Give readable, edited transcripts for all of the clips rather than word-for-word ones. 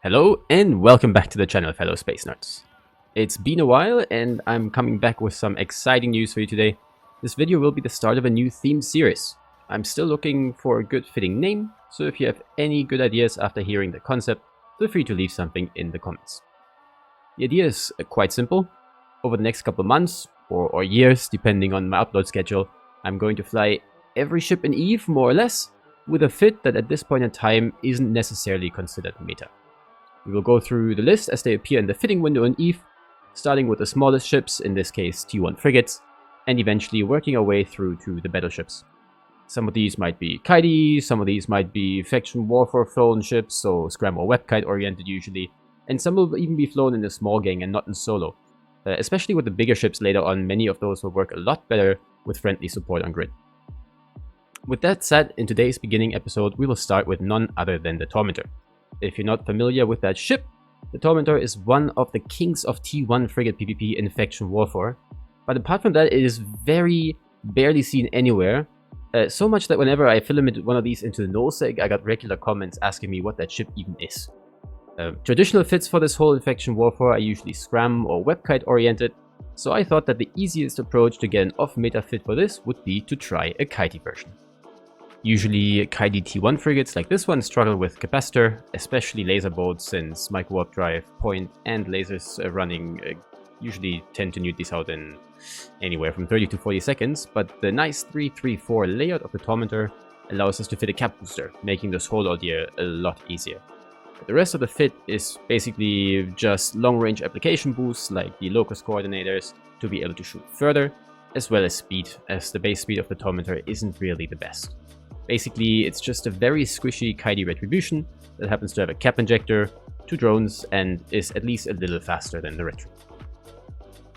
Hello and welcome back to the channel, fellow space nerds. It's been a while and I'm coming back with some exciting news for you today. This video will be the start of a new theme series. I'm still looking for a good fitting name, so if you have any good ideas after hearing the concept, feel free to leave something in the comments. The idea is quite simple. Over the next couple of months, or years depending on my upload schedule, I'm going to fly every ship in EVE, more or less, with a fit that at this point in time isn't necessarily considered meta. We will go through the list as they appear in the fitting window in EVE, starting with the smallest ships, in this case T1 frigates, and eventually working our way through to the battleships. Some of these might be kitey, some of these might be faction warfare flown ships, so scram or webkite oriented usually, and some will even be flown in a small gang and not in solo. Especially with the bigger ships later on, many of those will work a lot better with friendly support on grid. With that said, in today's beginning episode we will start with none other than the Tormentor. If you're not familiar with that ship, the Tormentor is one of the kings of T1 frigate PvP in faction warfare, but apart from that it is very barely seen anywhere, so much that whenever I film one of these into the Nullsec, I got regular comments asking me what that ship even is. Traditional fits for this whole faction warfare are usually scram or webkite oriented, so I thought that the easiest approach to get an off-meta fit for this would be to try a kitey version. Usually kitey T1 frigates like this one struggle with capacitor, especially laser boats, since micro-warp drive, point and lasers running usually tend to nuke these out in anywhere from 30 to 40 seconds, but the nice 3-3-4 layout of the Tormentor allows us to fit a cap booster, making this whole ordeal a lot easier. The rest of the fit is basically just long-range application boosts like the locus coordinators to be able to shoot further, as well as speed, as the base speed of the Tormentor isn't really the best. Basically, it's just a very squishy kitey retribution that happens to have a cap injector, 2 drones, and is at least a little faster than the retro.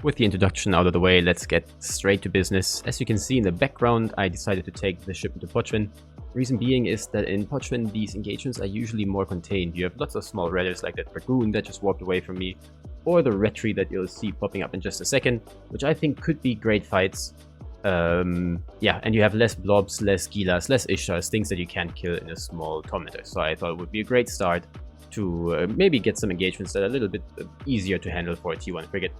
With the introduction out of the way, let's get straight to business. As you can see in the background, I decided to take the ship into Pochven. Reason being is that in Pochven these engagements are usually more contained. You have lots of small redders like that Dragoon that just walked away from me, or the Retri that you'll see popping up in just a second, which I think could be great fights. Yeah, and you have less blobs, less Gilas, less Ishars, things that you can't kill in a small Tormentor. So I thought it would be a great start to maybe get some engagements that are a little bit easier to handle for a T1 frigate.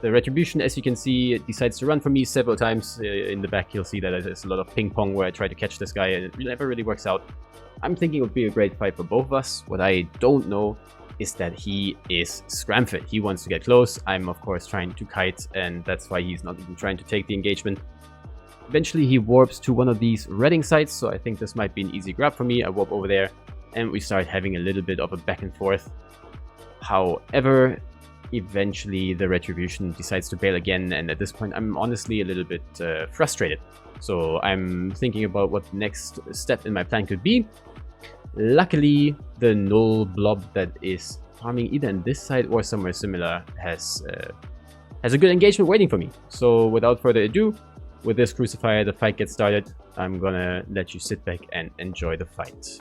The Retribution, as you can see, decides to run from me several times. In the back you'll see that there's a lot of ping pong where I try to catch this guy and it never really works out. I'm thinking it would be a great fight for both of us. What I don't know is that he is scram fit. He wants to get close. I'm of course trying to kite, and that's why he's not even trying to take the engagement. Eventually he warps to one of these redding sites, so I think this might be an easy grab for me. I warp over there and we start having a little bit of a back and forth. However, eventually the Retribution decides to bail again, and at this point I'm honestly a little bit frustrated. So I'm thinking about what the next step in my plan could be. Luckily, the null blob that is farming either in this side or somewhere similar has a good engagement waiting for me. So without further ado, with this crucifier, the fight gets started. I'm gonna let you sit back and enjoy the fight.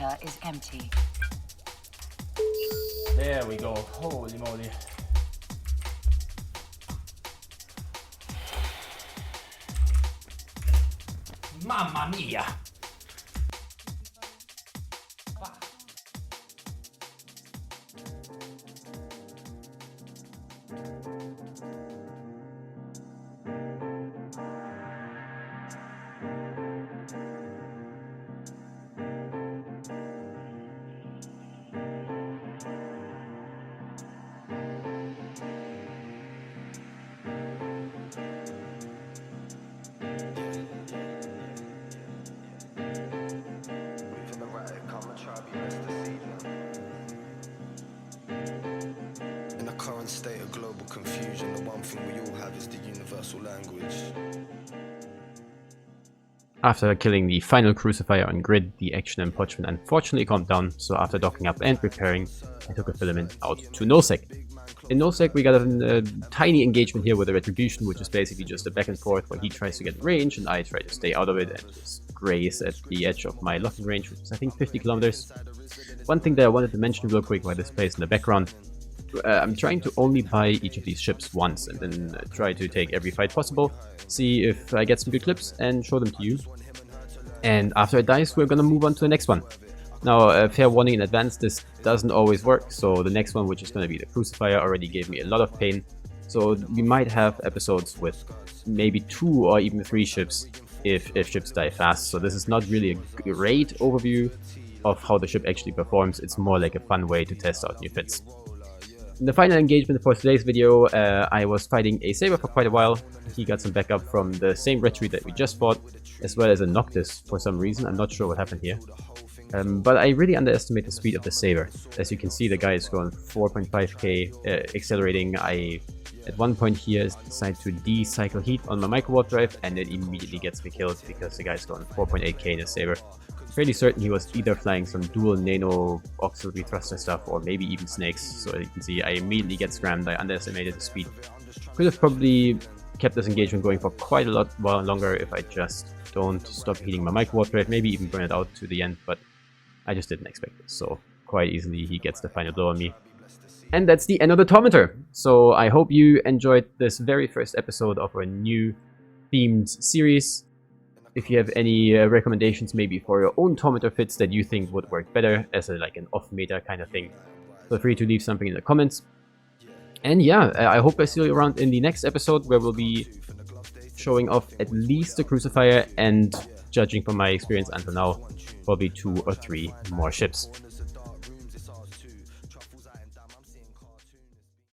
meter is empty. There we go. Holy moly. Mamma mia! In the current state of global confusion, the one thing we all have is the universal language. After killing the final crucifier on grid, the action and parchment unfortunately calmed down, so after docking up and repairing, I took a filament out to Nullsec. In Nullsec we got a tiny engagement here with a retribution, which is basically just a back and forth where he tries to get range and I try to stay out of it and just graze at the edge of my locking range, which is I think 50 kilometers. One thing that I wanted to mention real quick while this plays in the background, I'm trying to only buy each of these ships once and then try to take every fight possible, see if I get some good clips and show them to you. And after it dies, we're gonna move on to the next one. Now, fair warning in advance, this doesn't always work, so the next one, which is gonna be the Crucifier, already gave me a lot of pain. So we might have episodes with maybe 2 or even 3 ships if ships die fast. So this is not really a great overview of how the ship actually performs, it's more like a fun way to test out new fits. In the final engagement for today's video, I was fighting a Saber for quite a while. He got some backup from the same retreat that we just fought, as well as a Noctis for some reason. I'm not sure what happened here. But I really underestimate the speed of the Saber. As you can see, the guy is going 4.5k accelerating. I, at one point here, decide to de-cycle heat on my micro warp drive, and it immediately gets me killed because the guy's going 4.8k in a Saber. Fairly certain he was either flying some dual nano auxiliary thruster stuff or maybe even snakes. So as you can see, I immediately get scrammed. I underestimated the speed. Could have probably kept this engagement going for quite a lot longer if I just don't stop heating my micro warp drive, maybe even burn it out to the end, but I just didn't expect this. So quite easily he gets the final blow on me. And that's the end of the Tormentor. So I hope you enjoyed this very first episode of our new themed series. If you have any recommendations maybe for your own Tormentor fits that you think would work better as like an off-meta kind of thing, feel free to leave something in the comments. And yeah, I hope I see you around in the next episode where we'll be showing off at least the Crucifier and, judging from my experience until now, probably 2 or 3 more ships.